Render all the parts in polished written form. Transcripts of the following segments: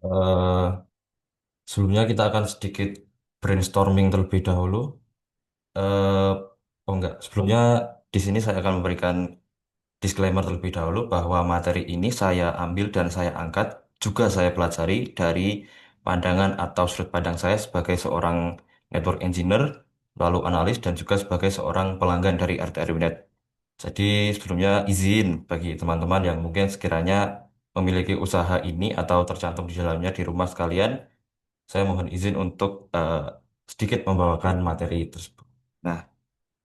Eh, Sebelumnya kita akan sedikit brainstorming terlebih dahulu. Eh, oh enggak, sebelumnya di sini saya akan memberikan disclaimer terlebih dahulu bahwa materi ini saya ambil dan saya angkat juga saya pelajari dari pandangan atau sudut pandang saya sebagai seorang network engineer, lalu analis dan juga sebagai seorang pelanggan dari RTRWNet. Jadi sebelumnya izin bagi teman-teman yang mungkin sekiranya memiliki usaha ini atau tercantum di dalamnya di rumah sekalian, saya mohon izin untuk sedikit membawakan materi tersebut. Nah,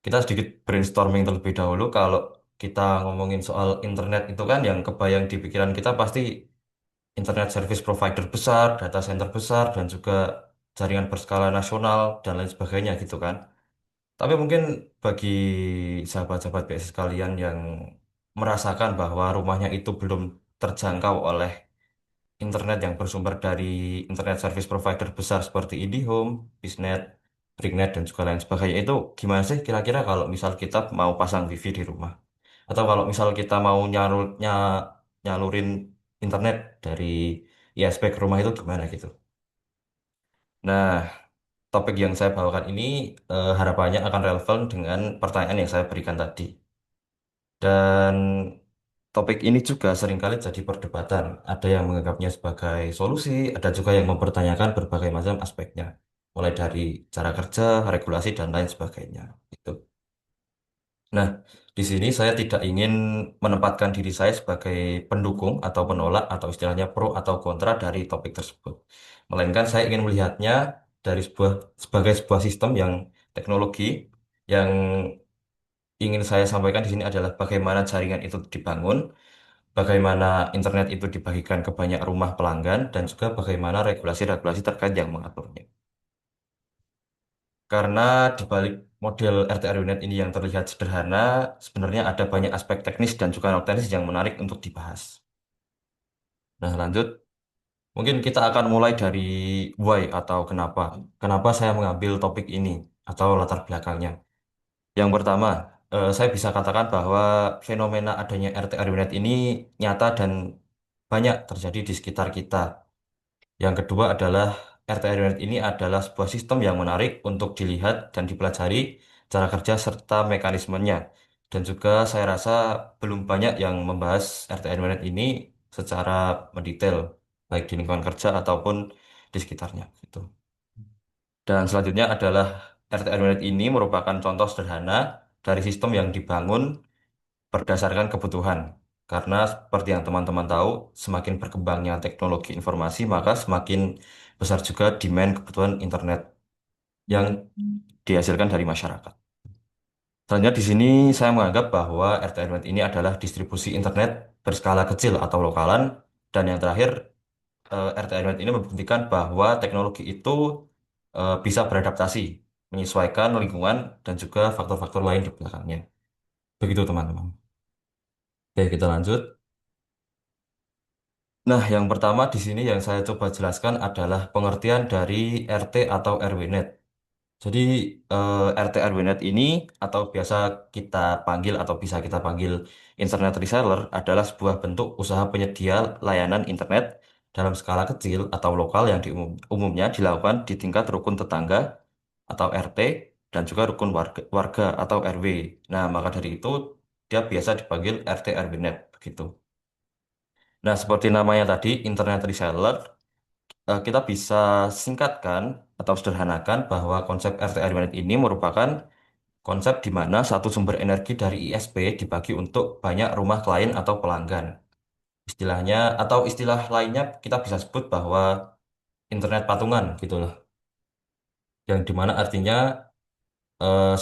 kita sedikit brainstorming terlebih dahulu. Kalau kita ngomongin soal internet itu kan yang kebayang di pikiran kita pasti internet service provider besar, data center besar, dan juga jaringan berskala nasional dan lain sebagainya gitu kan. Tapi mungkin bagi sahabat-sahabat BS sekalian yang merasakan bahwa rumahnya itu belum terjangkau oleh internet yang bersumber dari internet service provider besar seperti IndiHome, Bisnet, Bricknet, dan juga lain sebagainya. Itu gimana sih kira-kira kalau misal kita mau pasang WiFi di rumah? Atau kalau misal kita mau nyalurin internet dari ISP ke rumah itu gimana gitu? Nah, topik yang saya bawakan ini harapannya akan relevan dengan pertanyaan yang saya berikan tadi. Dan topik ini juga seringkali jadi perdebatan. Ada yang menganggapnya sebagai solusi, ada juga yang mempertanyakan berbagai macam aspeknya. Mulai dari cara kerja, regulasi, dan lain sebagainya. Gitu. Nah, di sini saya tidak ingin menempatkan diri saya sebagai pendukung atau penolak atau istilahnya pro atau kontra dari topik tersebut. Melainkan saya ingin melihatnya sebagai sebuah sistem yang teknologi yang ingin saya sampaikan di sini adalah bagaimana jaringan itu dibangun, bagaimana internet itu dibagikan ke banyak rumah pelanggan, dan juga bagaimana regulasi-regulasi terkait yang mengaturnya. Karena di balik model RT RW Net ini yang terlihat sederhana, sebenarnya ada banyak aspek teknis dan juga non teknis yang menarik untuk dibahas. Nah, lanjut. Mungkin kita akan mulai dari why atau kenapa. Kenapa saya mengambil topik ini atau latar belakangnya. Yang pertama, saya bisa katakan bahwa fenomena adanya RT RW Net ini nyata dan banyak terjadi di sekitar kita. Yang kedua adalah RT RW Net ini adalah sebuah sistem yang menarik untuk dilihat dan dipelajari cara kerja serta mekanismenya. Dan juga saya rasa belum banyak yang membahas RT RW Net ini secara mendetail, baik di lingkungan kerja ataupun di sekitarnya. Gitu. Dan selanjutnya adalah RT RW Net ini merupakan contoh sederhana dari sistem yang dibangun berdasarkan kebutuhan. Karena seperti yang teman-teman tahu, semakin berkembangnya teknologi informasi, maka semakin besar juga demand kebutuhan internet yang dihasilkan dari masyarakat. Selanjutnya di sini saya menganggap bahwa RT RW ini adalah distribusi internet berskala kecil atau lokalan, dan yang terakhir RT RW ini membuktikan bahwa teknologi itu bisa beradaptasi, menyesuaikan lingkungan dan juga faktor-faktor lain di belakangnya. Begitu teman-teman. Oke, kita lanjut. Nah, yang pertama di sini yang saya coba jelaskan adalah pengertian dari RT atau RW Net. Jadi RT RW Net ini atau biasa kita panggil atau bisa kita panggil internet reseller adalah sebuah bentuk usaha penyedia layanan internet dalam skala kecil atau lokal yang umumnya dilakukan di tingkat rukun tetangga atau RT dan juga rukun warga atau RW. Nah, maka dari itu dia biasa dipanggil RT RW Net begitu. Nah, seperti namanya tadi, internet reseller, kita bisa singkatkan atau sederhanakan bahwa konsep RT RW Net ini merupakan konsep di mana satu sumber energi dari ISP dibagi untuk banyak rumah klien atau pelanggan. Istilahnya, atau istilah lainnya kita bisa sebut bahwa internet patungan gitu loh. Yang dimana artinya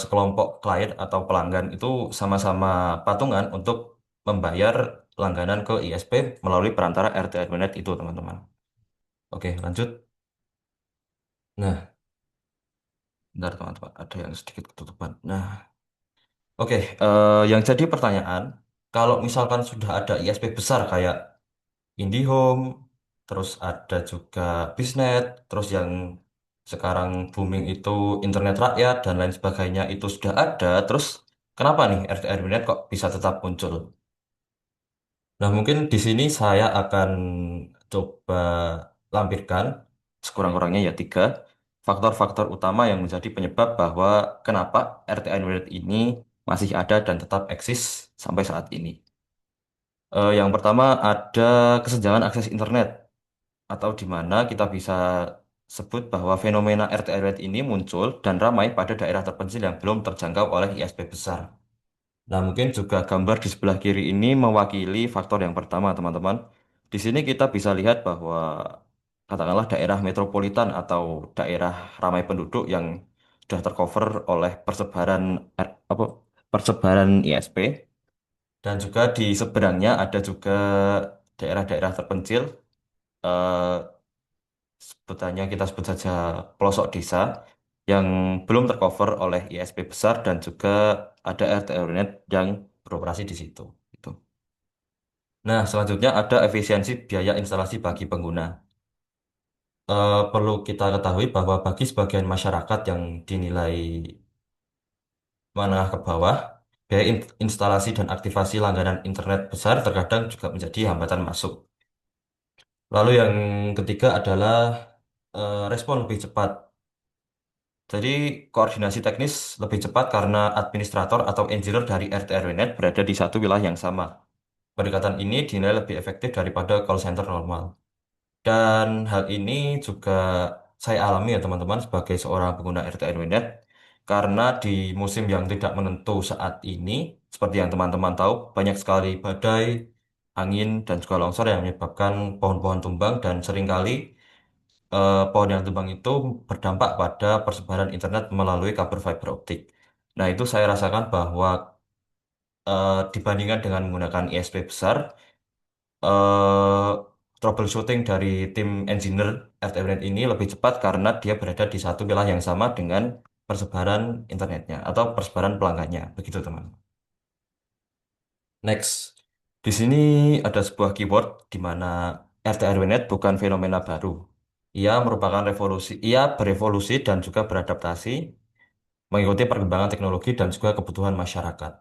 sekelompok klien atau pelanggan itu sama-sama patungan untuk membayar langganan ke ISP melalui perantara RT RW Net itu, teman-teman. Oke, lanjut. Nah, bentar teman-teman, ada yang sedikit ketutupan. Nah, oke, yang jadi pertanyaan, kalau misalkan sudah ada ISP besar kayak IndiHome, terus ada juga Bisnet, terus yang sekarang booming itu internet rakyat dan lain sebagainya itu sudah ada, terus kenapa nih RT RW Net kok bisa tetap muncul? Nah, mungkin di sini saya akan coba lampirkan sekurang-kurangnya ya tiga faktor-faktor utama yang menjadi penyebab bahwa kenapa RT Rwet ini masih ada dan tetap eksis sampai saat ini. Yang pertama ada kesenjangan akses internet atau di mana kita bisa sebut bahwa fenomena RT Rwet ini muncul dan ramai pada daerah terpencil yang belum terjangkau oleh ISP besar. Nah, mungkin juga gambar di sebelah kiri ini mewakili faktor yang pertama, teman-teman. Di sini kita bisa lihat bahwa katakanlah daerah metropolitan atau daerah ramai penduduk yang sudah tercover oleh persebaran ISP dan juga di seberangnya ada juga daerah-daerah terpencil eh, sebutannya kita sebut saja pelosok desa yang belum tercover oleh ISP besar dan juga ada RT RW yang beroperasi di situ. Gitu. Nah, selanjutnya ada efisiensi biaya instalasi bagi pengguna. Perlu kita ketahui bahwa bagi sebagian masyarakat yang dinilai menengah ke bawah, biaya instalasi dan aktivasi langganan internet besar terkadang juga menjadi hambatan masuk. Lalu yang ketiga adalah respon lebih cepat. Jadi koordinasi teknis lebih cepat karena administrator atau engineer dari RT RW berada di satu wilayah yang sama. Pendekatan ini dinilai lebih efektif daripada call center normal. Dan hal ini juga saya alami ya teman-teman sebagai seorang pengguna RT RW karena di musim yang tidak menentu saat ini, seperti yang teman-teman tahu, banyak sekali badai, angin, dan juga longsor yang menyebabkan pohon-pohon tumbang dan seringkali pohon yang tumbang itu berdampak pada persebaran internet melalui kabel fiber optik. Nah, itu saya rasakan bahwa dibandingkan dengan menggunakan ISP besar, eh, troubleshooting dari tim engineer RTNet ini lebih cepat karena dia berada di satu wilayah yang sama dengan persebaran internetnya atau persebaran pelanggannya. Begitu, teman. Next, di sini ada sebuah keyword di mana RT/RWNet bukan fenomena baru. Ia merupakan revolusi, ia berevolusi dan juga beradaptasi mengikuti perkembangan teknologi dan juga kebutuhan masyarakat.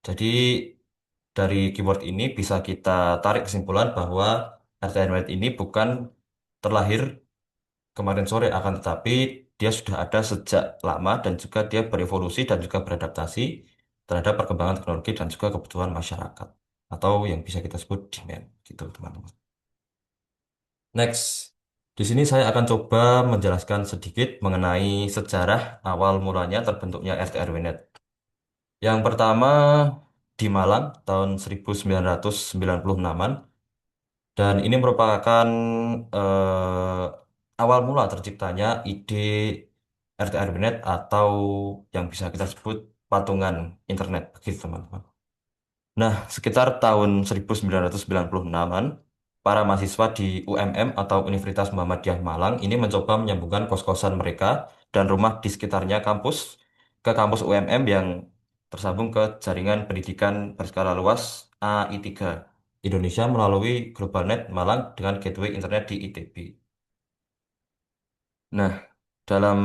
Jadi dari keyword ini bisa kita tarik kesimpulan bahwa RT/RW ini bukan terlahir kemarin sore, akan tetapi dia sudah ada sejak lama dan juga dia berevolusi dan juga beradaptasi terhadap perkembangan teknologi dan juga kebutuhan masyarakat atau yang bisa kita sebut demand gitu teman-teman. Next, di sini saya akan coba menjelaskan sedikit mengenai sejarah awal mulanya terbentuknya RT RWNet. Yang pertama di Malang tahun 1996-an dan ini merupakan awal mula terciptanya ide RT RWNet atau yang bisa kita sebut patungan internet begitu teman-teman. Nah, sekitar tahun 1996-an, para mahasiswa di UMM atau Universitas Muhammadiyah Malang ini mencoba menyambungkan kos-kosan mereka dan rumah di sekitarnya kampus ke kampus UMM yang tersambung ke jaringan pendidikan berskala luas AI3 Indonesia melalui GlobalNet Malang dengan gateway internet di ITB. Nah, dalam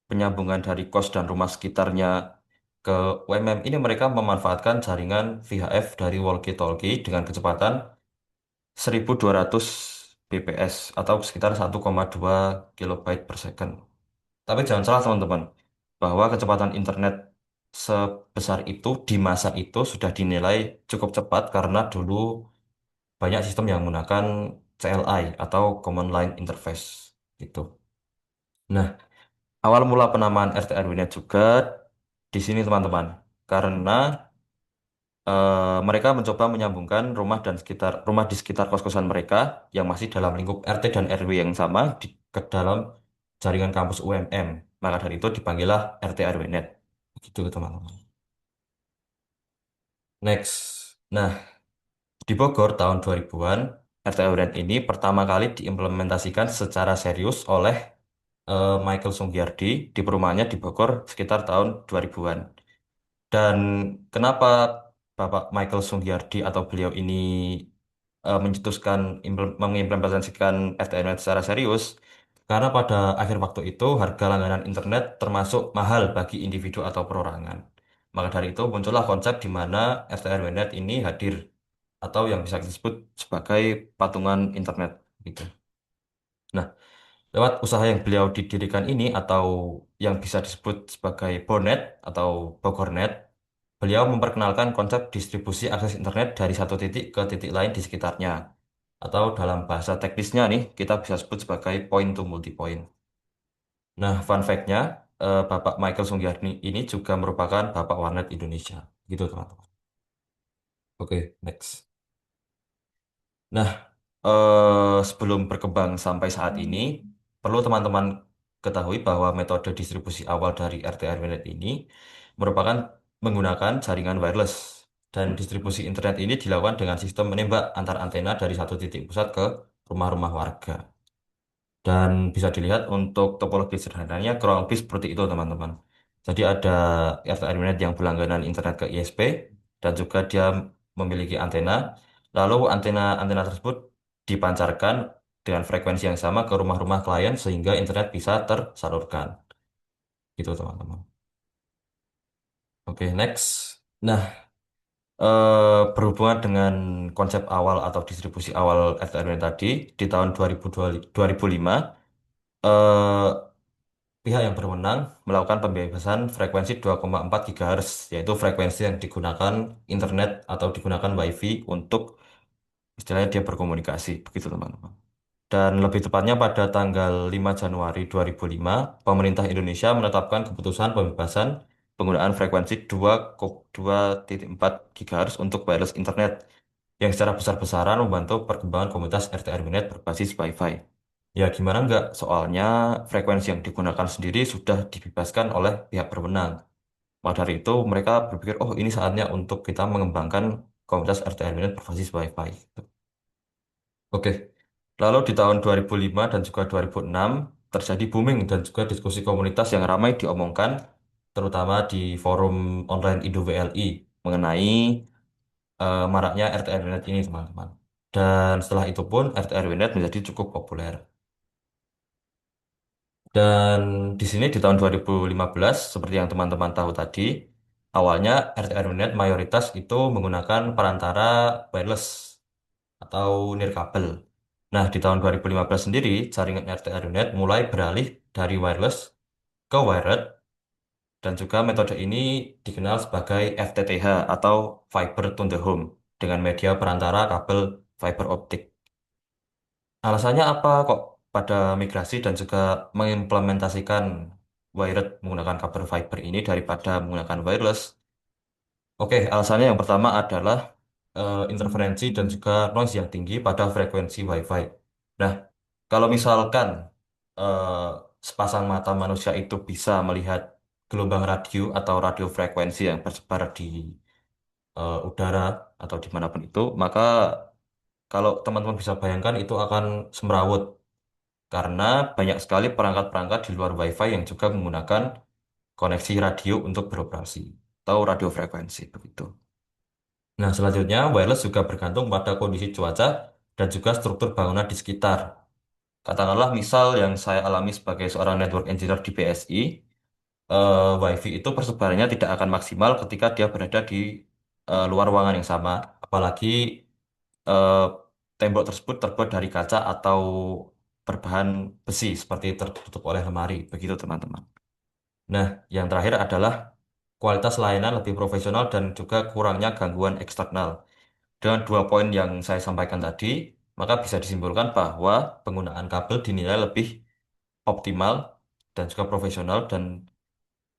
penyambungan dari kos dan rumah sekitarnya ke UMM ini mereka memanfaatkan jaringan VHF dari walkie-talkie dengan kecepatan 1200 bps atau sekitar 1,2 kilobyte per second. Tapi jangan salah teman-teman, bahwa kecepatan internet sebesar itu di masa itu sudah dinilai cukup cepat karena dulu banyak sistem yang menggunakan CLI atau Command Line Interface gitu. Nah, awal mula penamaan RT RW-nya juga di sini teman-teman. Karena mereka mencoba menyambungkan rumah di sekitar kos-kosan mereka yang masih dalam lingkup RT dan RW yang sama ke dalam jaringan kampus UMM. Maka dari itu dipanggillah RT RW-net. Begitu teman-teman. Next. Nah, di Bogor tahun 2000-an, RT RW-net ini pertama kali diimplementasikan secara serius oleh Michael Sunggiardi di perumahannya di Bogor sekitar tahun 2000-an. Dan kenapa Bapak Michael Sunggiardi atau beliau ini mengimplementasikan FTNet secara serius? Karena pada akhir waktu itu harga langganan internet termasuk mahal bagi individu atau perorangan. Maka dari itu muncullah konsep di mana FTNet ini hadir atau yang bisa kita sebut sebagai patungan internet gitu. Nah, lewat usaha yang beliau didirikan ini atau yang bisa disebut sebagai Bonet atau Bogornet, beliau memperkenalkan konsep distribusi akses internet dari satu titik ke titik lain di sekitarnya. Atau dalam bahasa teknisnya nih, kita bisa sebut sebagai point to multipoint. Nah, fun fact-nya, Bapak Michael Sunggiarni ini juga merupakan Bapak Warnet Indonesia. Gitu, teman-teman. Oke, next. Nah, sebelum berkembang sampai saat ini, perlu teman-teman ketahui bahwa metode distribusi awal dari RT-RWNet ini merupakan menggunakan jaringan wireless. Dan distribusi internet ini dilakukan dengan sistem menembak antar antena dari satu titik pusat ke rumah-rumah warga. Dan bisa dilihat untuk topologi sederhananya kurang lebih seperti itu teman-teman. Jadi ada RT-RWNet yang berlangganan internet ke ISP dan juga dia memiliki antena. Lalu antena-antena tersebut dipancarkan dengan frekuensi yang sama ke rumah-rumah klien sehingga internet bisa tersalurkan. Gitu teman-teman. Oke, next. Nah, berhubungan dengan konsep awal atau distribusi awal RT-RWNet tadi di tahun 2005, eh, pihak yang berwenang melakukan pembebasan frekuensi 2,4 GHz, yaitu frekuensi yang digunakan internet atau digunakan WiFi untuk istilahnya dia berkomunikasi, begitu teman-teman. Dan lebih tepatnya pada tanggal 5 Januari 2005, pemerintah Indonesia menetapkan keputusan pembebasan penggunaan frekuensi 2,4 GHz untuk wireless internet yang secara besar-besaran membantu perkembangan komunitas RT-RWNet berbasis WiFi. Ya gimana enggak, soalnya frekuensi yang digunakan sendiri sudah dibebaskan oleh pihak berwenang. Maka dari itu mereka berpikir, oh ini saatnya untuk kita mengembangkan komunitas RT-RW berbasis Wi-Fi. Oke, lalu di tahun 2005 dan juga 2006 terjadi booming dan juga diskusi komunitas yang ramai diomongkan, terutama di forum online Indo WLI mengenai maraknya RT-RW ini teman-teman. Dan setelah itu pun RT-RW menjadi cukup populer. Dan di sini di tahun 2015, seperti yang teman-teman tahu tadi, awalnya RT-RW mayoritas itu menggunakan perantara wireless atau nirkabel. Nah, di tahun 2015 sendiri, jaringan RT-RW mulai beralih dari wireless ke wired, dan juga metode ini dikenal sebagai FTTH atau Fiber to the Home dengan media perantara kabel fiber optik. Alasannya apa kok pada migrasi dan juga mengimplementasikan wired menggunakan kabel fiber ini daripada menggunakan wireless? Oke, alasannya yang pertama adalah interferensi dan juga noise yang tinggi pada frekuensi Wi-Fi. Nah, kalau misalkan eh, sepasang mata manusia itu bisa melihat gelombang radio atau radio frekuensi yang tersebar di udara atau dimanapun itu, maka kalau teman-teman bisa bayangkan itu akan semrawut karena banyak sekali perangkat-perangkat di luar Wi-Fi yang juga menggunakan koneksi radio untuk beroperasi atau radio frekuensi begitu. Nah, selanjutnya wireless juga bergantung pada kondisi cuaca dan juga struktur bangunan di sekitar. Katakanlah misal yang saya alami sebagai seorang network engineer di BSI, WiFi itu persebarannya tidak akan maksimal ketika dia berada di luar ruangan yang sama, apalagi eh, tembok tersebut terbuat dari kaca atau berbahan besi seperti tertutup oleh lemari, begitu teman-teman. Nah, yang terakhir adalah kualitas layanan lebih profesional dan juga kurangnya gangguan eksternal. Dengan dua poin yang saya sampaikan tadi, maka bisa disimpulkan bahwa penggunaan kabel dinilai lebih optimal dan juga profesional dan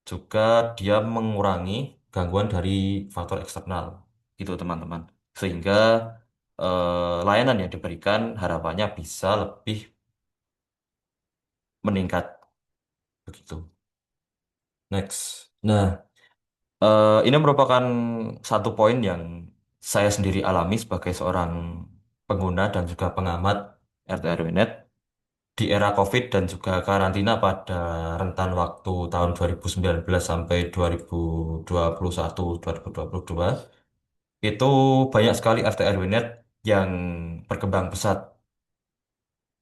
juga dia mengurangi gangguan dari faktor eksternal. Gitu teman-teman. Sehingga layanan yang diberikan harapannya bisa lebih meningkat begitu. Next. Nah, ini merupakan satu poin yang saya sendiri alami sebagai seorang pengguna dan juga pengamat RT/RW.net di era COVID dan juga karantina pada rentan waktu tahun 2019 sampai 2021, 2022, itu banyak sekali RT/RW.net yang berkembang pesat.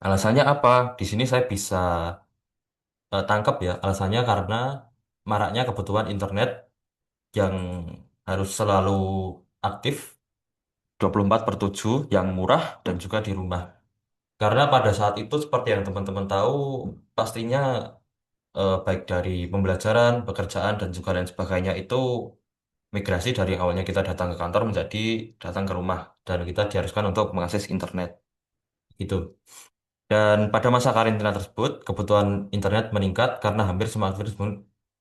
Alasannya apa? Di sini saya bisa tangkap ya. Alasannya karena maraknya kebutuhan internet yang harus selalu aktif 24/7 yang murah dan juga di rumah. Karena pada saat itu seperti yang teman-teman tahu, pastinya baik dari pembelajaran, pekerjaan, dan juga lain sebagainya itu migrasi dari awalnya kita datang ke kantor menjadi datang ke rumah dan kita diharuskan untuk mengakses internet gitu. Dan pada masa karantina tersebut, kebutuhan internet meningkat karena hampir semua aktivitas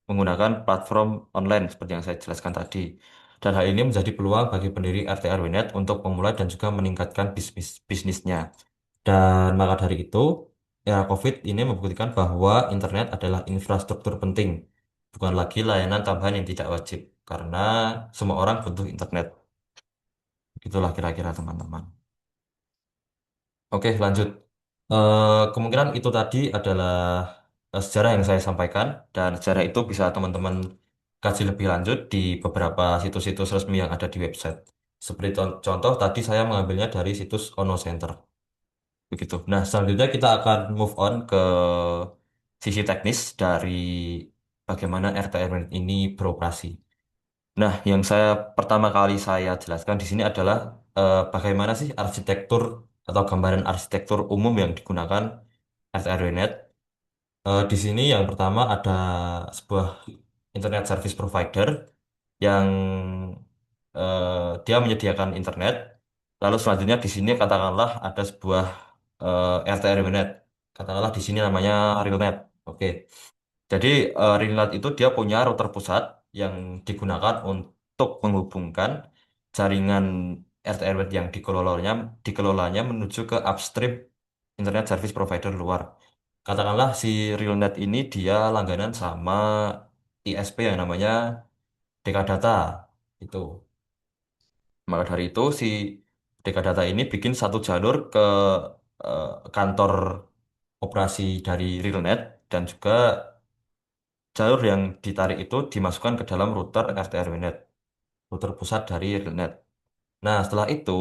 menggunakan platform online seperti yang saya jelaskan tadi. Dan hal ini menjadi peluang bagi pendiri RT RWNet untuk memulai dan juga meningkatkan bisnisnya. Dan maka dari itu, era COVID ini membuktikan bahwa internet adalah infrastruktur penting, bukan lagi layanan tambahan yang tidak wajib, karena semua orang butuh internet. Itulah kira-kira teman-teman. Oke, lanjut. Kemungkinan itu tadi adalah sejarah yang saya sampaikan, dan sejarah itu bisa teman-teman kaji lebih lanjut di beberapa situs-situs resmi yang ada di website. Seperti contoh, tadi saya mengambilnya dari situs Ono Center. Begitu. Nah, selanjutnya kita akan move on ke sisi teknis dari bagaimana RT RW ini beroperasi. Nah, yang pertama kali saya jelaskan di sini adalah bagaimana sih arsitektur atau gambaran arsitektur umum yang digunakan RT RW-Net. Di sini yang pertama ada sebuah internet service provider yang dia menyediakan internet. Lalu selanjutnya di sini katakanlah ada sebuah RT RW-Net. Katakanlah di sini namanya RealNet. Oke. Jadi RealNet itu dia punya router pusat yang digunakan untuk menghubungkan jaringan RT RW yang dikelolanya menuju ke upstream internet service provider luar. Katakanlah si RealNet ini dia langganan sama ISP yang namanya Dekadata itu. Maka dari itu si Dekadata ini bikin satu jalur ke eh, kantor operasi dari RealNet dan juga jalur yang ditarik itu dimasukkan ke dalam router RT/RWNet, router pusat dari RealNet. Nah, setelah itu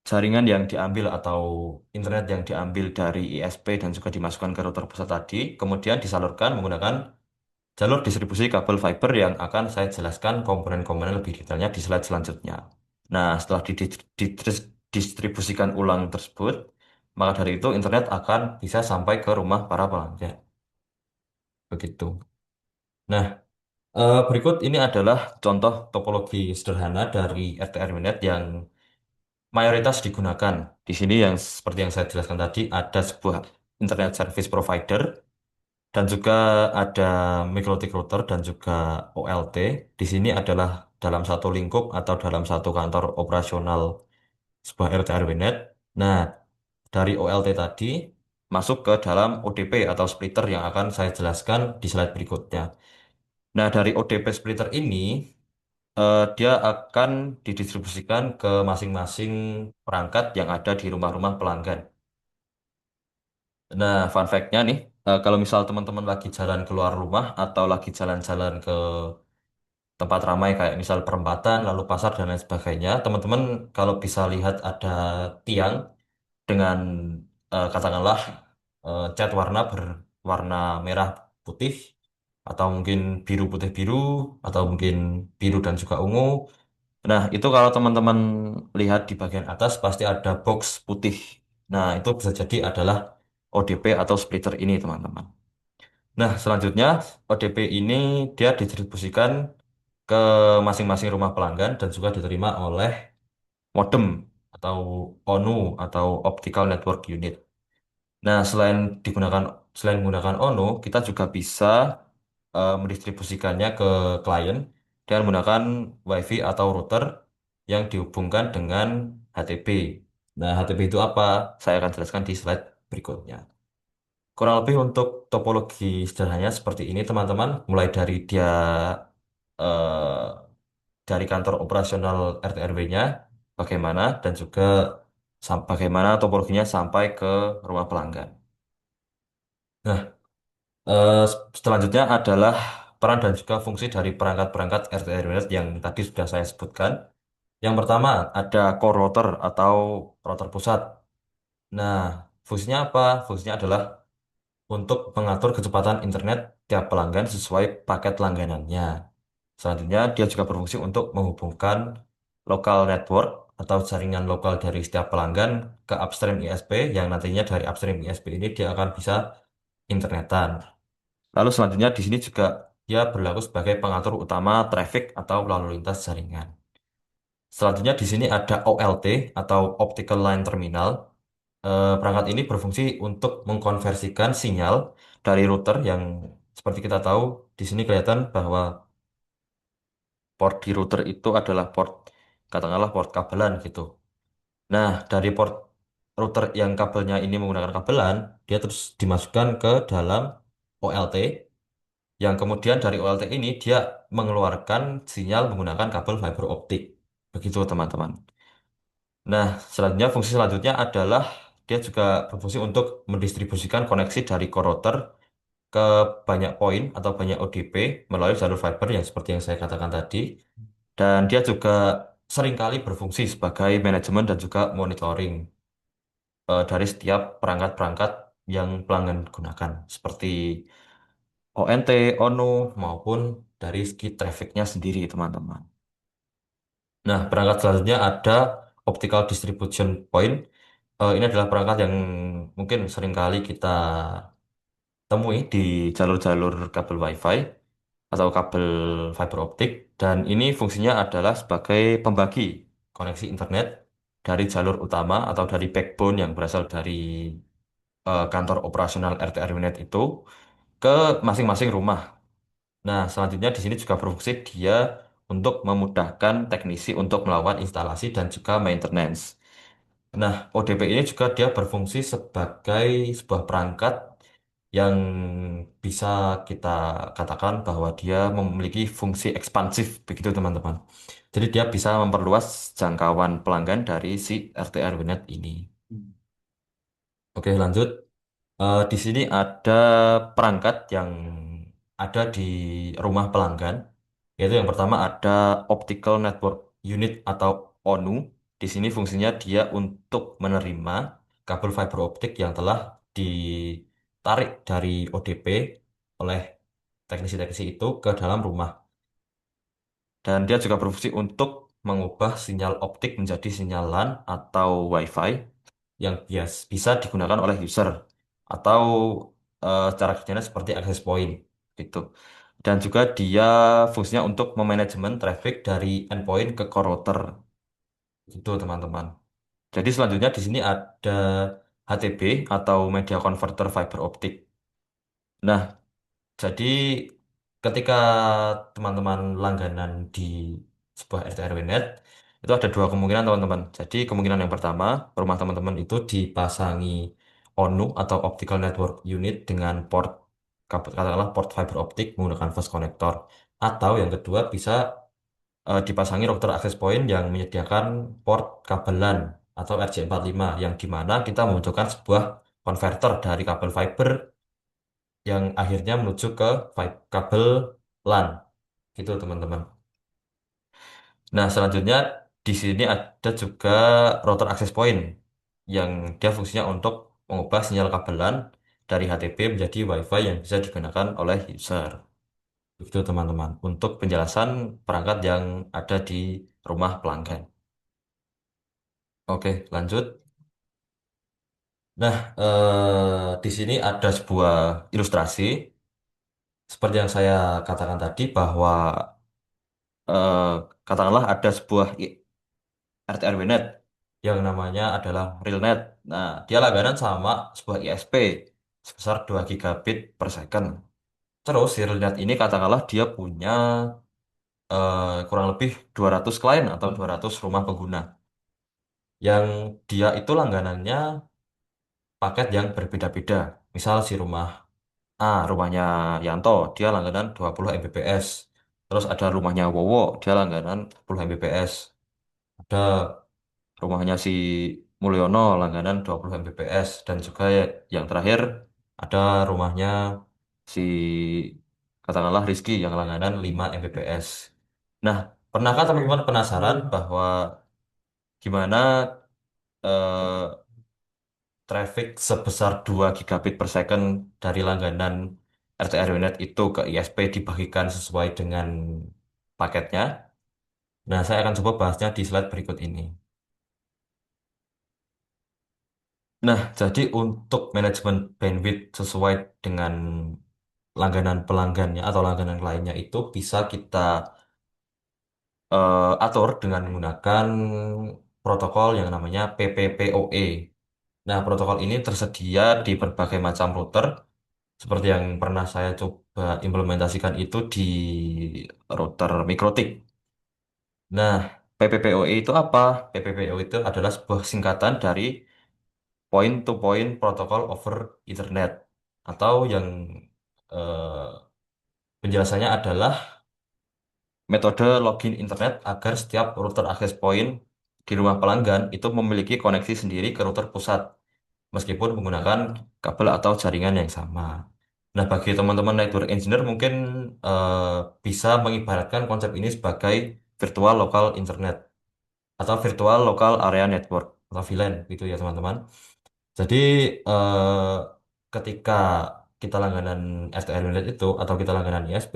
jaringan yang diambil atau internet yang diambil dari ISP dan juga dimasukkan ke router pusat tadi, kemudian disalurkan menggunakan jalur distribusi kabel fiber yang akan saya jelaskan komponen-komponen lebih detailnya di slide selanjutnya. Nah, setelah didistribusikan ulang tersebut, maka dari itu internet akan bisa sampai ke rumah para pelanggan. Begitu. Nah, berikut ini adalah contoh topologi sederhana dari RT RWNet yang mayoritas digunakan. Di sini yang seperti yang saya jelaskan tadi, ada sebuah internet service provider dan juga ada mikrotik router dan juga OLT. Di sini adalah dalam satu lingkup atau dalam satu kantor operasional sebuah RT RWNet. Nah, dari OLT tadi masuk ke dalam ODP atau splitter yang akan saya jelaskan di slide berikutnya. Nah, dari ODP splitter ini dia akan didistribusikan ke masing-masing perangkat yang ada di rumah-rumah pelanggan. Nah, fun fact-nya nih, kalau misal teman-teman lagi jalan keluar rumah atau lagi jalan-jalan ke tempat ramai kayak misal perempatan, lalu pasar dan lain sebagainya, teman-teman kalau bisa lihat ada tiang dengan katakanlah cat warna berwarna merah putih atau mungkin biru putih biru atau mungkin biru dan juga ungu. Nah, itu kalau teman-teman lihat di bagian atas pasti ada box putih. Nah, itu bisa jadi adalah ODP atau splitter ini, teman-teman. Nah, selanjutnya ODP ini dia didistribusikan ke masing-masing rumah pelanggan dan juga diterima oleh modem atau ONU atau Optical Network Unit. Nah, selain menggunakan ONU, kita juga bisa mendistribusikannya ke klien dengan menggunakan WiFi atau router yang dihubungkan dengan HTTP. Nah, HTTP itu apa? Saya akan jelaskan di slide berikutnya. Kurang lebih untuk topologi sederhananya seperti ini, teman-teman. Mulai dari dia eh, dari kantor operasional RT RW-nya, bagaimana, dan juga bagaimana topologinya sampai ke rumah pelanggan. Nah, selanjutnya adalah peran dan juga fungsi dari perangkat-perangkat RT RW yang tadi sudah saya sebutkan. Yang pertama ada core router atau router pusat. Nah, fungsinya apa? Fungsinya adalah untuk mengatur kecepatan internet tiap pelanggan sesuai paket langganannya. Selanjutnya, dia juga berfungsi untuk menghubungkan local network atau jaringan lokal dari setiap pelanggan ke upstream ISP yang nantinya dari upstream ISP ini dia akan bisa internetan. Lalu selanjutnya di sini juga dia berlaku sebagai pengatur utama traffic atau lalu lintas jaringan. Selanjutnya di sini ada OLT atau Optical Line Terminal. Perangkat ini berfungsi untuk mengkonversikan sinyal dari router yang seperti kita tahu di sini kelihatan bahwa port di router itu adalah port katakanlah port kabelan gitu. Nah, dari port router yang kabelnya ini menggunakan kabelan, dia terus dimasukkan ke dalam OLT yang kemudian dari OLT ini dia mengeluarkan sinyal menggunakan kabel fiber optik. Begitu teman-teman. Nah, selanjutnya fungsi selanjutnya adalah dia juga berfungsi untuk mendistribusikan koneksi dari core router ke banyak poin atau banyak ODP melalui jalur fiber yang seperti yang saya katakan tadi. Dan dia juga seringkali berfungsi sebagai manajemen dan juga monitoring dari setiap perangkat-perangkat yang pelanggan gunakan, seperti ONT, ONU, maupun dari segi trafficnya sendiri, teman-teman. Nah, perangkat selanjutnya ada Optical Distribution Point. Ini adalah perangkat yang mungkin seringkali kita temui di jalur-jalur kabel WiFi atau kabel fiber optik dan ini fungsinya adalah sebagai pembagi koneksi internet dari jalur utama atau dari backbone yang berasal dari kantor operasional RT RWNet itu ke masing-masing rumah. Nah, selanjutnya di sini juga berfungsi dia untuk memudahkan teknisi untuk melakukan instalasi dan juga maintenance. Nah, ODP ini juga dia berfungsi sebagai sebuah perangkat yang bisa kita katakan bahwa dia memiliki fungsi ekspansif, begitu teman-teman. Jadi dia bisa memperluas jangkauan pelanggan dari si RT RWNet ini. Oke, lanjut. Di sini ada perangkat yang ada di rumah pelanggan, yaitu yang pertama ada Optical Network Unit atau ONU. Di sini fungsinya dia untuk menerima kabel fiber optik yang telah ditarik dari ODP oleh teknisi-teknisi itu ke dalam rumah. Dan dia juga berfungsi untuk mengubah sinyal optik menjadi sinyal LAN atau Wi-Fi yang bisa digunakan oleh user atau cara kerjanya seperti access point gitu. Dan juga dia fungsinya untuk memanajemen traffic dari endpoint ke core router itu teman-teman. Jadi selanjutnya di sini ada HTB atau Media Converter Fiber Optic. Nah, jadi ketika teman-teman langganan di sebuah RT RW net itu ada dua kemungkinan teman-teman. Jadi kemungkinan yang pertama rumah teman-teman itu dipasangi ONU atau Optical Network Unit dengan port katakanlah port fiber optik menggunakan fast connector. Atau yang kedua bisa dipasangi router access point yang menyediakan port kabelan atau RJ45 yang dimana kita membutuhkan sebuah konverter dari kabel fiber yang akhirnya menuju ke kabel LAN gitu teman-teman. Nah selanjutnya di sini ada juga router access point yang dia fungsinya untuk mengubah sinyal kabel LAN dari HTTP menjadi WiFi yang bisa digunakan oleh user. Begitu teman-teman. Untuk penjelasan perangkat yang ada di rumah pelanggan. Oke, lanjut. Nah, di sini ada sebuah ilustrasi seperti yang saya katakan tadi bahwa eh, katakanlah ada sebuah RT RW net yang namanya adalah RealNet. Nah, dia langganan sama sebuah ISP sebesar 2 gigabit per second. Terus si RealNet ini katakanlah dia punya kurang lebih 200 klien atau 200 rumah pengguna. Yang dia itu langganannya paket yang berbeda-beda. Misal si rumahnya Yanto, dia langganan 20 Mbps. Terus ada rumahnya Wowo, dia langganan 10 Mbps. Ada rumahnya si Mulyono langganan 20 Mbps. Dan juga yang terakhir ada rumahnya si katakanlah Rizky yang langganan 5 Mbps. Nah, pernahkah teman-teman penasaran bahwa gimana eh, traffic sebesar 2 gigabit per second dari langganan RT RWNet itu ke ISP dibagikan sesuai dengan paketnya? Nah, saya akan coba bahasnya di slide berikut ini. Nah, jadi untuk manajemen bandwidth sesuai dengan langganan pelanggannya atau langganan lainnya itu bisa kita atur dengan menggunakan protokol yang namanya PPPoE. Nah, protokol ini tersedia di berbagai macam router, seperti yang pernah saya coba implementasikan itu di router Mikrotik. Nah, PPPoE itu apa? PPPoE itu adalah sebuah singkatan dari Point to Point Protocol over Ethernet, atau yang eh, penjelasannya adalah metode login internet agar setiap router access point di rumah pelanggan itu memiliki koneksi sendiri ke router pusat, meskipun menggunakan kabel atau jaringan yang sama. Nah, bagi teman-teman network engineer mungkin eh, bisa mengibaratkan konsep ini sebagai virtual local internet atau virtual local area network atau VLAN gitu ya teman-teman. Jadi eh, ketika kita langganan RTL Unit itu atau kita langganan ISP,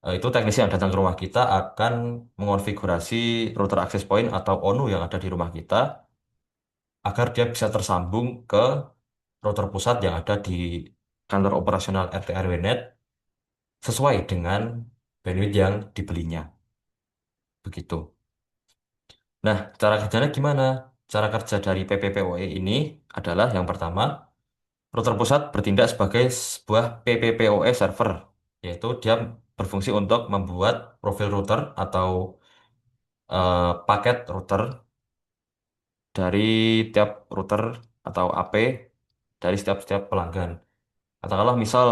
itu teknisi yang datang ke rumah kita akan mengonfigurasi router access point atau ONU yang ada di rumah kita agar dia bisa tersambung ke router pusat yang ada di kantor operasional RT RW-Net sesuai dengan bandwidth yang dibelinya. Begitu. Nah, cara kerjanya gimana? Cara kerja dari PPPoE ini adalah yang pertama, router pusat bertindak sebagai sebuah PPPoE server, yaitu dia berfungsi untuk membuat profil router atau paket router dari tiap router atau AP dari setiap pelanggan. Katakanlah misal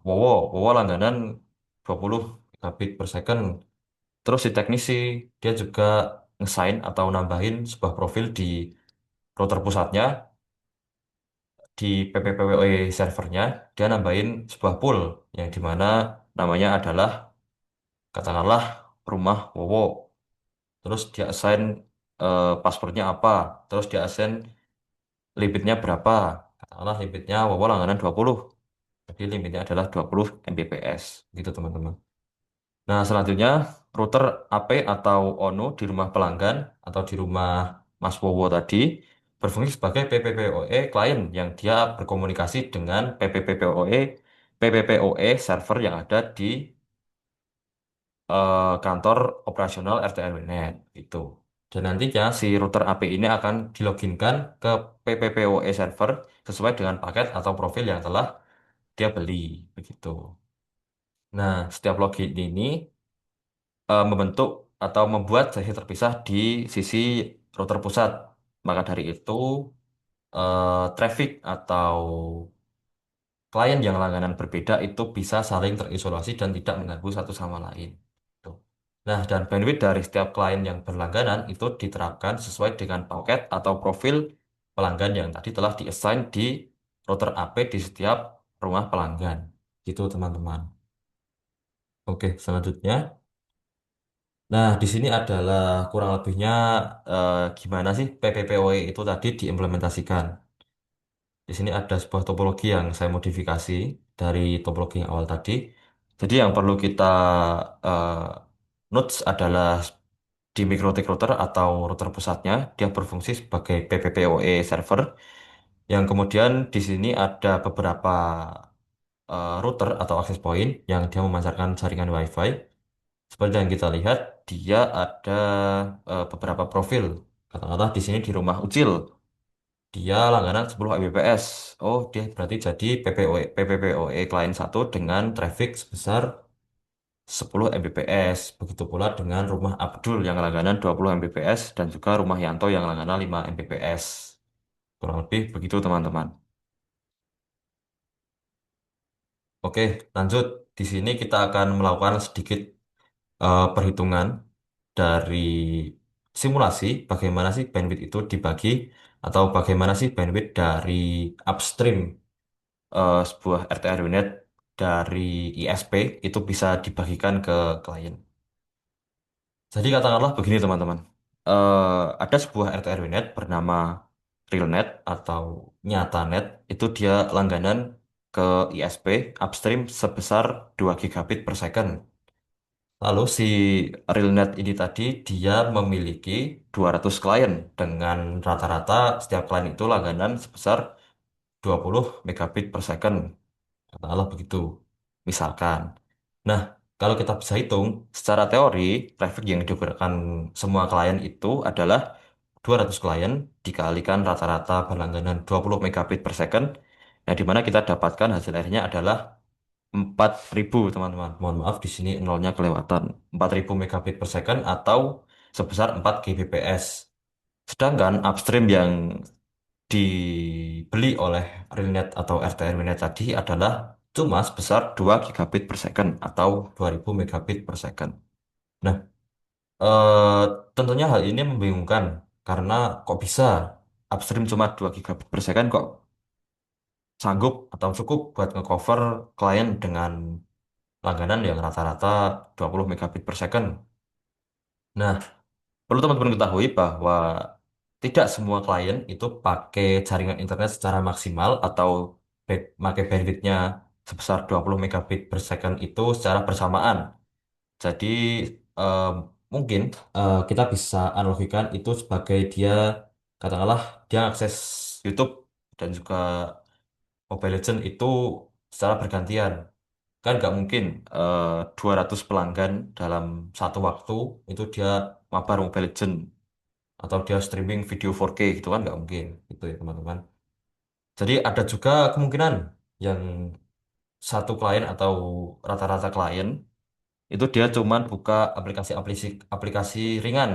Wowo langganan 20 gigabit per second. Terus si teknisi dia juga ngesign atau nambahin sebuah profil di router pusatnya di PPPoE servernya, dia nambahin sebuah pool yang dimana namanya adalah katakanlah rumah Wowo. Terus dia assign passwordnya apa, terus dia assign limitnya berapa. Katakanlah limitnya Wowo langganan 20. Jadi limitnya adalah 20 Mbps gitu teman-teman. Nah, selanjutnya router AP atau ONU di rumah pelanggan atau di rumah Mas Wowo tadi berfungsi sebagai PPPoE klien yang dia berkomunikasi dengan PPPoE server yang ada di kantor operasional RT RW-Net itu. Dan nantinya si router AP ini akan diloginkan ke PPPoE server sesuai dengan paket atau profil yang telah dia beli begitu. Nah, setiap login ini membentuk atau membuat sesi terpisah di sisi router pusat. Maka dari itu, traffic atau klien yang langganan berbeda itu bisa saling terisolasi dan tidak mengganggu satu sama lain. Tuh. Nah, dan bandwidth dari setiap klien yang berlangganan itu diterapkan sesuai dengan paket atau profil pelanggan yang tadi telah diassign di router AP di setiap rumah pelanggan. Gitu, teman-teman. Oke, selanjutnya. Nah, di sini adalah kurang lebihnya gimana sih PPPoE itu tadi diimplementasikan. Di sini ada sebuah topologi yang saya modifikasi dari topologi yang awal tadi. Jadi yang perlu kita eh, notes adalah di mikrotik router atau router pusatnya, dia berfungsi sebagai PPPoE server. Yang kemudian di sini ada beberapa router atau access point yang dia memancarkan jaringan WiFi. Seperti yang kita lihat, dia ada beberapa profil. Katakanlah di sini di rumah Ucil, dia langganan 10 Mbps. Oh, dia berarti jadi PPPoE client satu dengan traffic sebesar 10 Mbps. Begitu pula dengan rumah Abdul yang langganan 20 Mbps dan juga rumah Yanto yang langganan 5 Mbps. Kurang lebih begitu, teman-teman. Oke, lanjut. Di sini kita akan melakukan sedikit perhitungan dari simulasi bagaimana sih bandwidth itu dibagi atau bagaimana sih bandwidth dari upstream sebuah RT RWNet dari ISP itu bisa dibagikan ke klien. Jadi katakanlah begini teman-teman. Ada sebuah RT RWNet bernama RealNet atau NyataNet, itu dia langganan ke ISP upstream sebesar 2 gigabit per second. Lalu si RealNet ini tadi dia memiliki 200 klien dengan rata-rata setiap klien itu langganan sebesar 20 megabit per second. Katakanlah begitu. Misalkan. Nah, kalau kita bisa hitung, secara teori, traffic yang digunakan semua klien itu adalah 200 klien dikalikan rata-rata berlangganan 20 megabit per second. Nah, di mana kita dapatkan hasil akhirnya adalah 4.000 teman-teman. Mohon maaf di sini nolnya kelewatan. 4.000 megabit per second atau sebesar 4 Gbps. Sedangkan upstream yang dibeli oleh Realnet atau RTNet tadi adalah cuma sebesar 2 gigabit per second atau 2.000 megabit per second. Nah, eh, tentunya hal ini membingungkan karena kok bisa upstream cuma 2 gigabit per second kok sanggup atau cukup buat ngecover klien dengan langganan yang rata-rata 20 megabit per second. Nah, perlu teman-teman ketahui bahwa tidak semua klien itu pakai jaringan internet secara maksimal atau pakai bandwidthnya sebesar 20 megabit per second itu secara bersamaan. Jadi eh, mungkin kita bisa analogikan itu sebagai dia katakanlah dia akses YouTube dan juga Mobile Legends itu secara bergantian. Kan nggak mungkin 200 pelanggan dalam satu waktu itu dia mabar Mobile Legends atau dia streaming video 4K gitu kan nggak mungkin gitu ya teman-teman. Jadi ada juga kemungkinan yang satu klien atau rata-rata klien itu dia cuman buka aplikasi-aplikasi aplikasi ringan,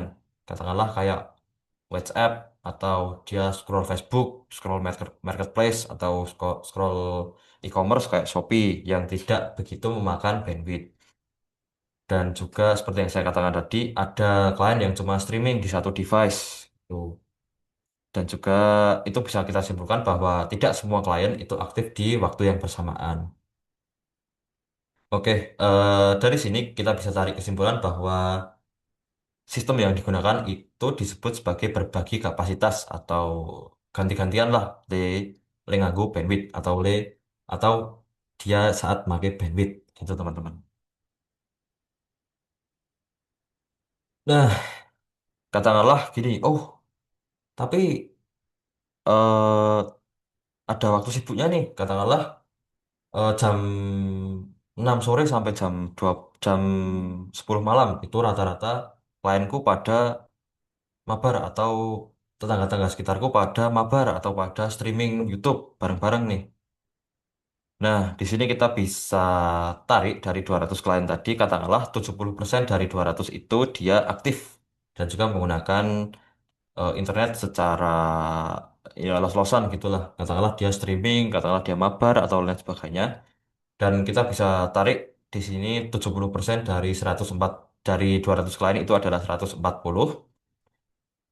katakanlah kayak WhatsApp atau dia scroll Facebook, scroll marketplace atau scroll e-commerce kayak Shopee yang tidak begitu memakan bandwidth. Dan juga seperti yang saya katakan tadi, ada klien yang cuma streaming di satu device. Tuh. Dan juga itu bisa kita simpulkan bahwa tidak semua klien itu aktif di waktu yang bersamaan. Oke, dari sini kita bisa tarik kesimpulan bahwa sistem yang digunakan itu disebut sebagai berbagi kapasitas atau ganti-gantian lah, le nganggo bandwidth atau dia saat pakai bandwidth gitu teman-teman. Nah, katakanlah gini, oh tapi ada waktu sibuknya nih, katakanlah jam 6 sore sampai jam 10 malam itu rata-rata klienku pada mabar atau tetangga-tetangga sekitarku pada mabar atau pada streaming YouTube bareng-bareng nih. Nah, di sini kita bisa tarik dari 200 klien tadi, katakanlah 70% dari 200 itu dia aktif dan juga menggunakan internet secara ya los-losan gitulah. Katakanlah dia streaming, katakanlah dia mabar atau lain sebagainya. Dan kita bisa tarik di sini 70% dari 104 dari 200 klien itu adalah 140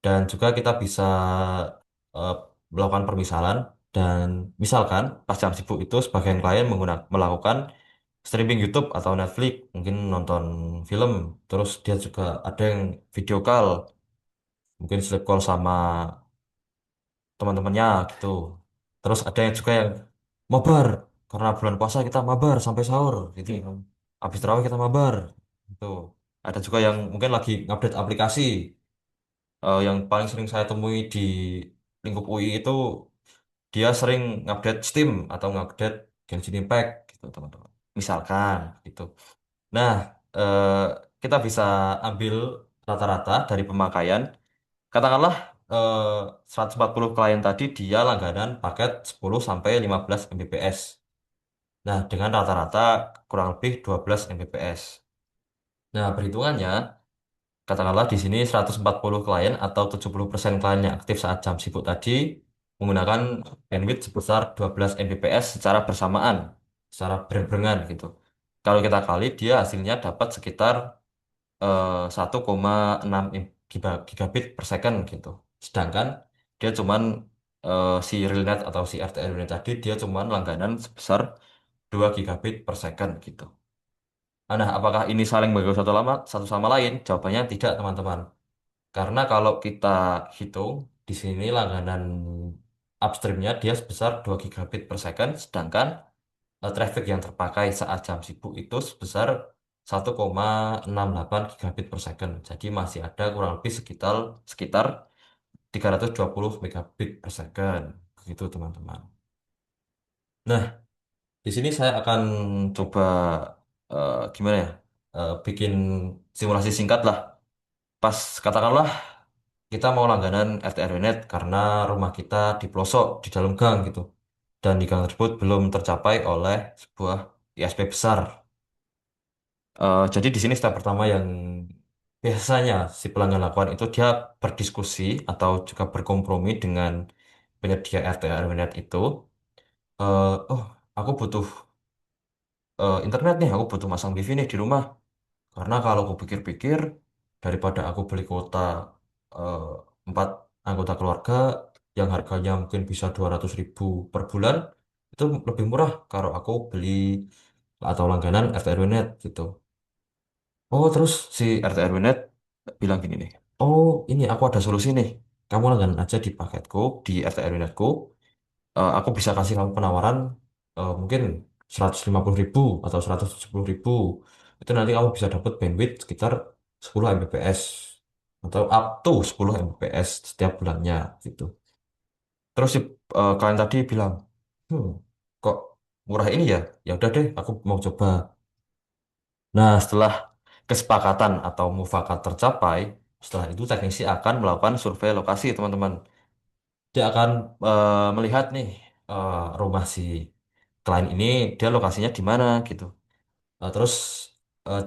dan juga kita bisa eh, melakukan permisalan dan misalkan pas jam sibuk itu sebagian klien melakukan streaming YouTube atau Netflix, mungkin nonton film, terus dia juga ada yang video call, mungkin sleep call sama teman-temannya gitu. Terus ada yang juga yang mabar karena bulan puasa kita mabar sampai sahur gitu. Habis terawih kita mabar gitu. Ada juga yang mungkin lagi ngupdate aplikasi. Yang paling sering saya temui di lingkup UI itu dia sering ngupdate Steam atau ngupdate Genshin Impact gitu teman-teman. Misalkan gitu. Nah, eh, kita bisa ambil rata-rata dari pemakaian. Katakanlah eh, 140 klien tadi dia langganan paket 10 sampai 15 Mbps. Nah, dengan rata-rata kurang lebih 12 Mbps. Nah, perhitungannya katakanlah di sini 140 klien atau 70% klien yang aktif saat jam sibuk tadi menggunakan bandwidth sebesar 12 Mbps secara bersamaan, secara berbarengan gitu. Kalau kita kali dia hasilnya dapat sekitar 1,6 gigabit per second gitu. Sedangkan dia cuman si Realnet atau si RTL Realnet tadi dia cuman langganan sebesar 2 gigabit per second gitu. Nah, apakah ini saling mengganggu satu sama lain? Jawabannya tidak, teman-teman. Karena kalau kita hitung di sini langganan upstreamnya dia sebesar 2 gigabit per second, sedangkan traffic yang terpakai saat jam sibuk itu sebesar 1,68 gigabit per second. Jadi masih ada kurang lebih sekitar sekitar 320 megabit per second. Begitu teman-teman. Nah, di sini saya akan coba gimana ya? Bikin simulasi singkat lah. Pas katakanlah kita mau langganan RT RW net karena rumah kita di pelosok di dalam gang gitu. Dan di gang tersebut belum tercapai oleh sebuah ISP besar. Jadi di sini step pertama yang biasanya si pelanggan lakukan itu dia berdiskusi atau juga berkompromi dengan penyedia RT RW net itu. Oh, aku butuh internet nih, aku butuh masang wifi nih di rumah. Karena kalau aku pikir-pikir, daripada aku beli kuota eh, 4 anggota keluarga yang harganya mungkin bisa 200.000 per bulan, itu lebih murah kalau aku beli atau langganan RT RW net gitu. Oh, terus si RT RW net bilang gini nih, oh ini aku ada solusi nih. Kamu langganan aja di paketku, di RT RW netku. Aku bisa kasih kamu penawaran mungkin 150.000 atau 170.000. Itu nanti kamu bisa dapat bandwidth sekitar 10 Mbps atau up to 10 Mbps setiap bulannya gitu. Terus si kalian tadi bilang, hmm, kok murah ini ya? Ya udah deh, aku mau coba. Nah, setelah kesepakatan atau mufakat tercapai, setelah itu teknisi akan melakukan survei lokasi, teman-teman. Dia akan melihat nih rumah si klien ini dia lokasinya di mana gitu. Terus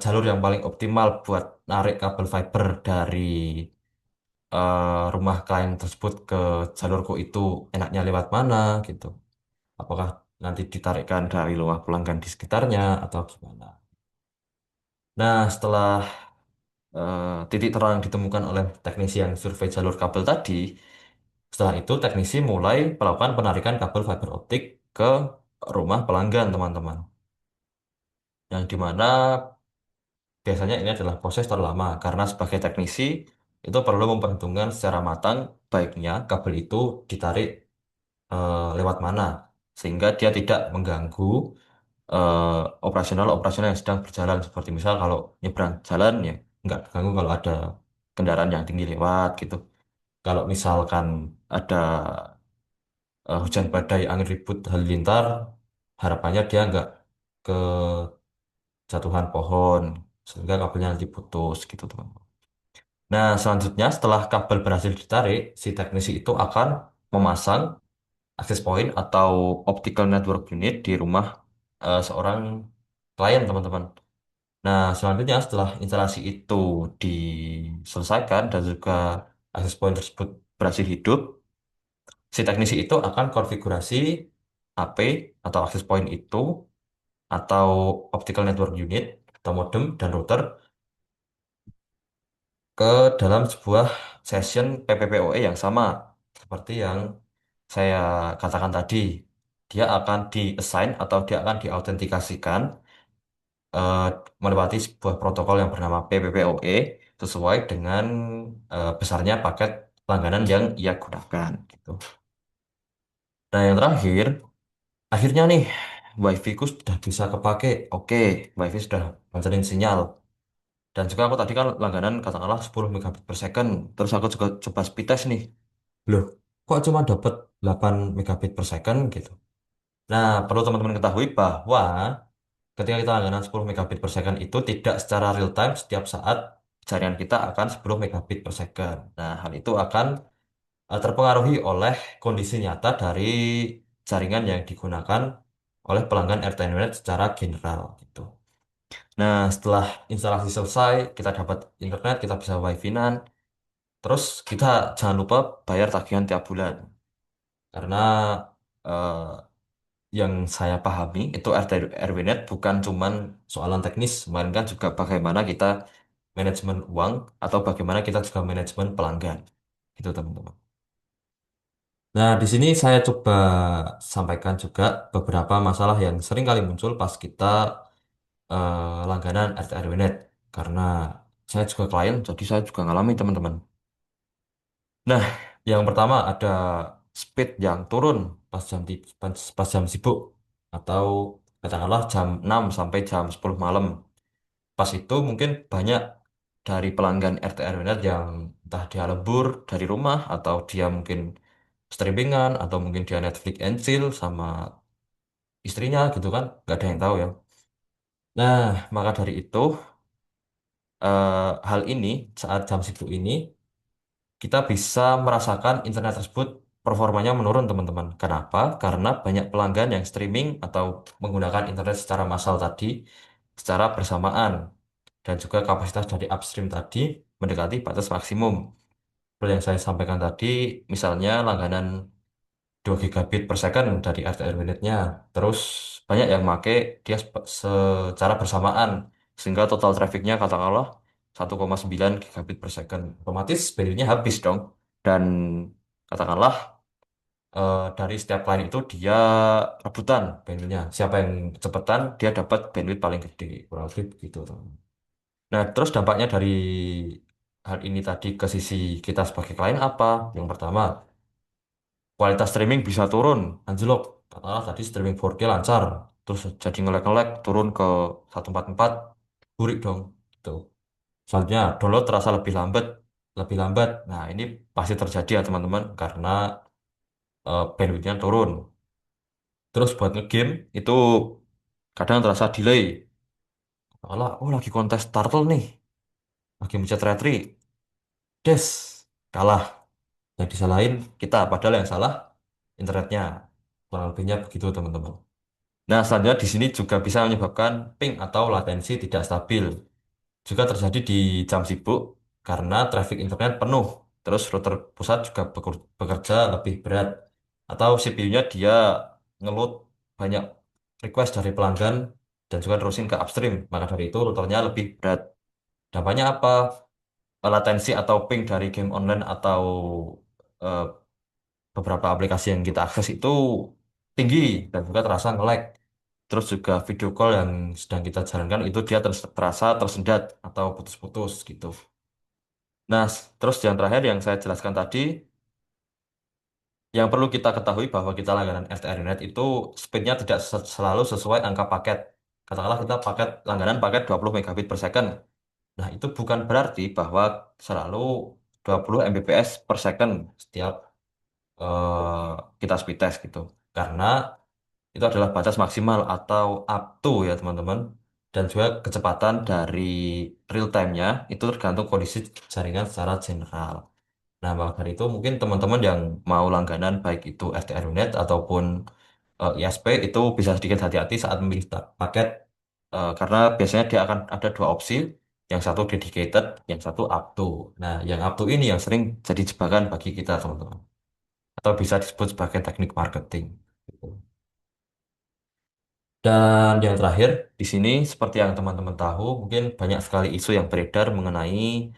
jalur yang paling optimal buat narik kabel fiber dari rumah klien tersebut ke jalurku itu enaknya lewat mana gitu. Apakah nanti ditarikkan dari rumah pelanggan di sekitarnya atau gimana. Nah, setelah titik terang ditemukan oleh teknisi yang survei jalur kabel tadi, setelah itu teknisi mulai melakukan penarikan kabel fiber optik ke rumah pelanggan, teman-teman. Yang dimana biasanya ini adalah proses terlama karena sebagai teknisi itu perlu memperhitungkan secara matang baiknya kabel itu ditarik lewat mana sehingga dia tidak mengganggu operasional-operasional yang sedang berjalan seperti misal kalau nyebrang jalan ya nggak terganggu kalau ada kendaraan yang tinggi lewat gitu. Kalau misalkan ada hujan badai, angin ribut, halilintar, harapannya dia nggak kejatuhan pohon sehingga kabelnya nanti putus gitu teman. Nah, selanjutnya setelah kabel berhasil ditarik, si teknisi itu akan memasang access point atau optical network unit di rumah seorang klien, teman-teman. Nah, selanjutnya setelah instalasi itu diselesaikan dan juga access point tersebut berhasil hidup, si teknisi itu akan konfigurasi HP atau access point itu atau optical network unit atau modem dan router ke dalam sebuah session PPPoE yang sama seperti yang saya katakan tadi. Dia akan di-assign atau dia akan diautentikasikan eh, melewati sebuah protokol yang bernama PPPoE sesuai dengan besarnya paket langganan yang ia gunakan gitu. Nah, yang terakhir, akhirnya nih WiFi ku sudah bisa kepake. Oke, WiFi sudah mancarin sinyal. Dan juga aku tadi kan langganan katakanlah 10 megabit per second. Terus aku juga coba speed test nih. Loh, kok cuma dapat 8 megabit per second gitu. Nah, perlu teman-teman ketahui bahwa ketika kita langganan 10 megabit per second itu tidak secara real time setiap saat jaringan kita akan 10 megabit per second. Nah, hal itu akan terpengaruhi oleh kondisi nyata dari jaringan yang digunakan oleh pelanggan RT secara general gitu. Nah, setelah instalasi selesai, kita dapat internet, kita bisa wifi-nan. Terus kita jangan lupa bayar tagihan tiap bulan. Karena eh, yang saya pahami itu RT RWNet bukan cuman soalan teknis, melainkan juga bagaimana kita manajemen uang atau bagaimana kita juga manajemen pelanggan. Gitu teman-teman. Nah, di sini saya coba sampaikan juga beberapa masalah yang sering kali muncul pas kita langganan RT RWNet. Karena saya juga klien, jadi saya juga ngalami teman-teman. Nah, yang pertama ada speed yang turun pas jam sibuk atau katakanlah jam 6 sampai jam 10 malam. pas itu mungkin banyak dari pelanggan RT RW-net yang entah dia lembur dari rumah atau dia mungkin streamingan atau mungkin dia Netflix and chill sama istrinya gitu kan, nggak ada yang tahu ya. Nah, maka dari itu hal ini saat jam sibuk ini kita bisa merasakan internet tersebut performanya menurun teman-teman. Kenapa? Karena banyak pelanggan yang streaming atau menggunakan internet secara massal tadi secara bersamaan dan juga kapasitas dari upstream tadi mendekati batas maksimum. Seperti yang saya sampaikan tadi, misalnya langganan 2 gigabit per second dari RT RW-nya. Terus banyak yang make dia secara bersamaan sehingga total trafficnya katakanlah 1,9 gigabit per second. Otomatis bandwidthnya habis dong. Dan katakanlah dari setiap klien itu dia rebutan bandwidthnya. Siapa yang kecepatan dia dapat bandwidth paling gede. Kurang lebih begitu, teman. Nah, terus dampaknya dari hal ini tadi ke sisi kita sebagai klien apa? Yang pertama, kualitas streaming bisa turun, anjlok. Katakanlah tadi streaming 4K lancar, terus jadi ngelek-ngelek, turun ke 144, burik dong. Gitu. Selanjutnya, download terasa lebih lambat, lebih lambat. Nah, ini pasti terjadi ya teman-teman, karena bandwidthnya turun. Terus buat ngegame, itu kadang terasa delay. Katakanlah, oh lagi kontes turtle nih, lagi mencet retry, des, kalah. Yang disalahin kita, padahal yang salah internetnya. Kurang lebihnya begitu teman-teman. Nah, selanjutnya di sini juga bisa menyebabkan ping atau latensi tidak stabil. Juga terjadi di jam sibuk karena traffic internet penuh. Terus router pusat juga bekerja lebih berat. Atau CPU-nya dia ngeload banyak request dari pelanggan dan juga terusin ke upstream. Maka dari itu routernya lebih berat. Dampaknya apa? Latensi atau ping dari game online atau eh, beberapa aplikasi yang kita akses itu tinggi dan juga terasa nge-lag. Terus juga video call yang sedang kita jalankan itu dia terasa tersendat atau putus-putus gitu. Nah, terus yang terakhir yang saya jelaskan tadi, yang perlu kita ketahui bahwa kita langganan FTRNet itu speednya tidak selalu sesuai angka paket. Katakanlah kita langganan paket 20 megabit per second. Nah, itu bukan berarti bahwa selalu 20 Mbps per second setiap kita speed test gitu. Karena itu adalah batas maksimal atau up to ya teman-teman. Dan juga kecepatan dari real time-nya itu tergantung kondisi jaringan secara general. Nah, maka dari itu mungkin teman-teman yang mau langganan baik itu FTRnet ataupun ISP itu bisa sedikit hati-hati saat memilih paket karena biasanya dia akan ada dua opsi, yang satu dedicated, yang satu up to. Nah, yang up to ini yang sering jadi jebakan bagi kita teman-teman, atau bisa disebut sebagai teknik marketing. Gitu. Dan yang terakhir, di sini seperti yang teman-teman tahu, mungkin banyak sekali isu yang beredar mengenai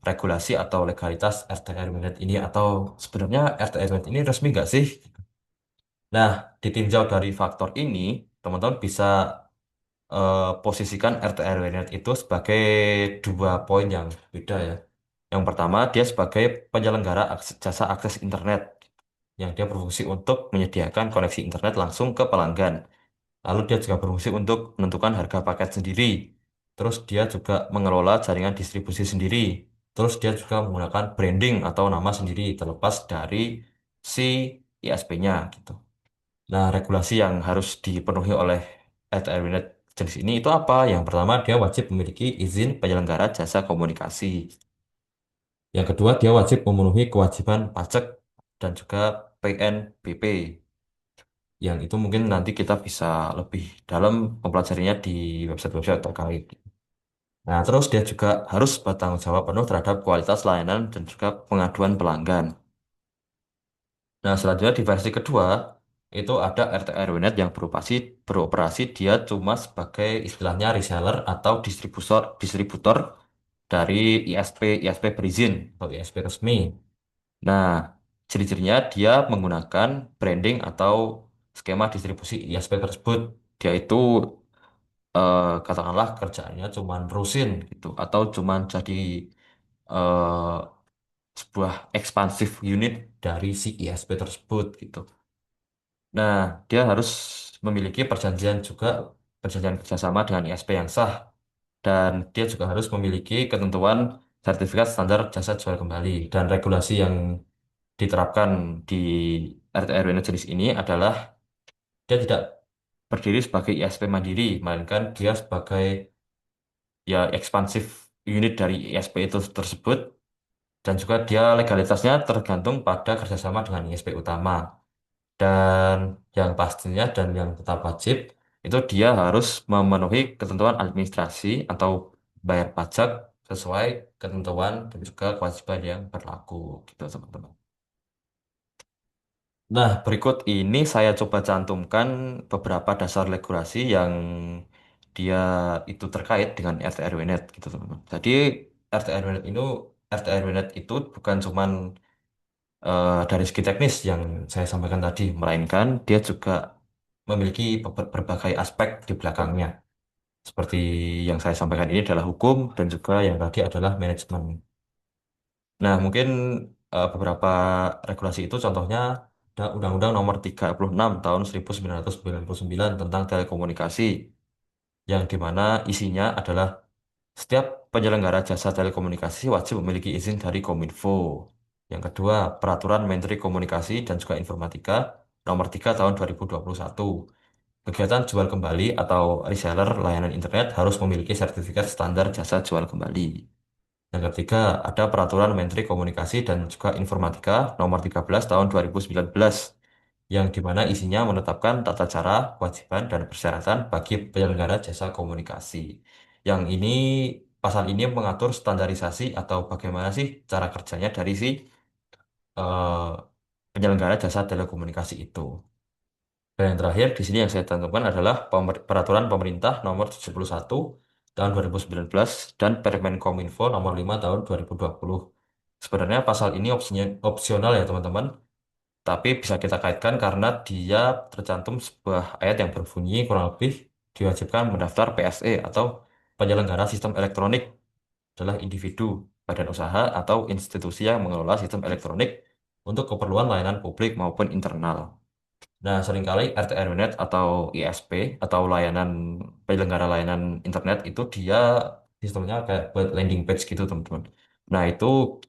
regulasi atau legalitas RTR Minute ini, atau sebenarnya RTR Minute ini resmi nggak sih? Nah, ditinjau dari faktor ini, teman-teman bisa posisikan RTR Minute itu sebagai dua poin yang beda ya. Yang pertama, dia sebagai penyelenggara jasa akses internet, yang dia berfungsi untuk menyediakan koneksi internet langsung ke pelanggan. Lalu dia juga berfungsi untuk menentukan harga paket sendiri. Terus dia juga mengelola jaringan distribusi sendiri. Terus dia juga menggunakan branding atau nama sendiri terlepas dari si ISP-nya gitu. Nah, regulasi yang harus dipenuhi oleh Ethernet jenis ini itu apa? Yang pertama, dia wajib memiliki izin penyelenggara jasa komunikasi. Yang kedua, dia wajib memenuhi kewajiban pajak dan juga PNBP. Yang itu mungkin nanti kita bisa lebih dalam mempelajarinya di website-website terkait. Nah, terus dia juga harus bertanggung jawab penuh terhadap kualitas layanan dan juga pengaduan pelanggan. Nah, selanjutnya di versi kedua, itu ada RT/RW-Net yang beroperasi dia cuma sebagai istilahnya reseller atau distributor dari ISP berizin atau ISP resmi. Nah, ciri-cirinya dia menggunakan branding atau skema distribusi ISP tersebut. Dia itu katakanlah kerjaannya cuma nerusin gitu atau cuma jadi eh, sebuah expansive unit dari si ISP tersebut gitu. Nah, dia harus memiliki perjanjian kerjasama dengan ISP yang sah. dan dia juga harus memiliki ketentuan sertifikat standar jasa jual kembali dan regulasi yang diterapkan di RT RW jenis ini adalah dia tidak berdiri sebagai ISP mandiri, melainkan dia sebagai ya ekspansif unit dari ISP itu tersebut dan juga dia legalitasnya tergantung pada kerjasama dengan ISP utama dan yang pastinya dan yang tetap wajib itu dia harus memenuhi ketentuan administrasi atau bayar pajak sesuai ketentuan dan juga kewajiban yang berlaku gitu teman-teman. Nah, berikut ini saya coba cantumkan beberapa dasar regulasi yang dia itu terkait dengan RT RW Net gitu teman-teman. Jadi RT RW Net itu bukan cuman dari segi teknis yang saya sampaikan tadi, melainkan dia juga memiliki berbagai aspek di belakangnya. Seperti yang saya sampaikan ini adalah hukum dan juga yang tadi adalah manajemen. Nah, mungkin beberapa regulasi itu contohnya ada Undang-Undang Nomor 36 Tahun 1999 tentang telekomunikasi, yang dimana isinya adalah setiap penyelenggara jasa telekomunikasi wajib memiliki izin dari Kominfo. Yang kedua, Peraturan Menteri Komunikasi dan juga Informatika Nomor 3 Tahun 2021. Kegiatan jual kembali atau reseller layanan internet harus memiliki sertifikat standar jasa jual kembali. Yang ketiga, ada Peraturan Menteri Komunikasi dan juga Informatika Nomor 13 Tahun 2019 yang dimana isinya menetapkan tata cara, kewajiban, dan persyaratan bagi penyelenggara jasa komunikasi. Yang ini, pasal ini mengatur standarisasi atau bagaimana sih cara kerjanya dari si eh, penyelenggara jasa telekomunikasi itu. Dan yang terakhir di sini yang saya cantumkan adalah Peraturan Pemerintah Nomor 71 Tahun 2019 dan Permen Kominfo Nomor 5 Tahun 2020. Sebenarnya pasal ini opsional ya teman-teman, tapi bisa kita kaitkan karena dia tercantum sebuah ayat yang berbunyi kurang lebih diwajibkan mendaftar PSE atau penyelenggara sistem elektronik adalah individu, badan usaha, atau institusi yang mengelola sistem elektronik untuk keperluan layanan publik maupun internal. Nah, seringkali RT RWNet atau ISP atau penyelenggara layanan internet itu dia sistemnya kayak buat landing page gitu, teman-teman. Nah, itu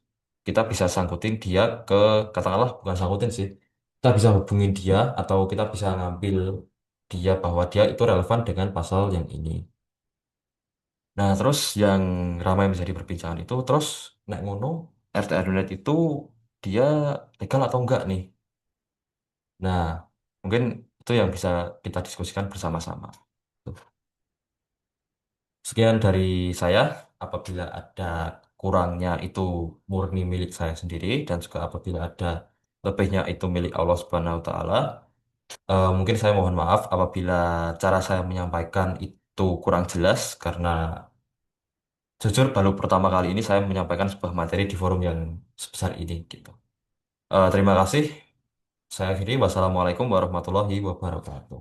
kita bisa sangkutin dia ke, katakanlah bukan sangkutin sih. Kita bisa hubungin dia atau kita bisa ngambil dia bahwa dia itu relevan dengan pasal yang ini. Nah, terus yang ramai menjadi perbincangan itu terus nek ngono RT RWNet itu dia legal atau enggak nih? Nah, mungkin itu yang bisa kita diskusikan bersama-sama. Tuh. Sekian dari saya. Apabila ada kurangnya itu murni milik saya sendiri dan juga apabila ada lebihnya itu milik Allah Subhanahu wa taala. Mungkin saya mohon maaf apabila cara saya menyampaikan itu kurang jelas karena jujur baru pertama kali ini saya menyampaikan sebuah materi di forum yang sebesar ini gitu. Terima kasih. Saya akhiri. Wassalamualaikum warahmatullahi wabarakatuh.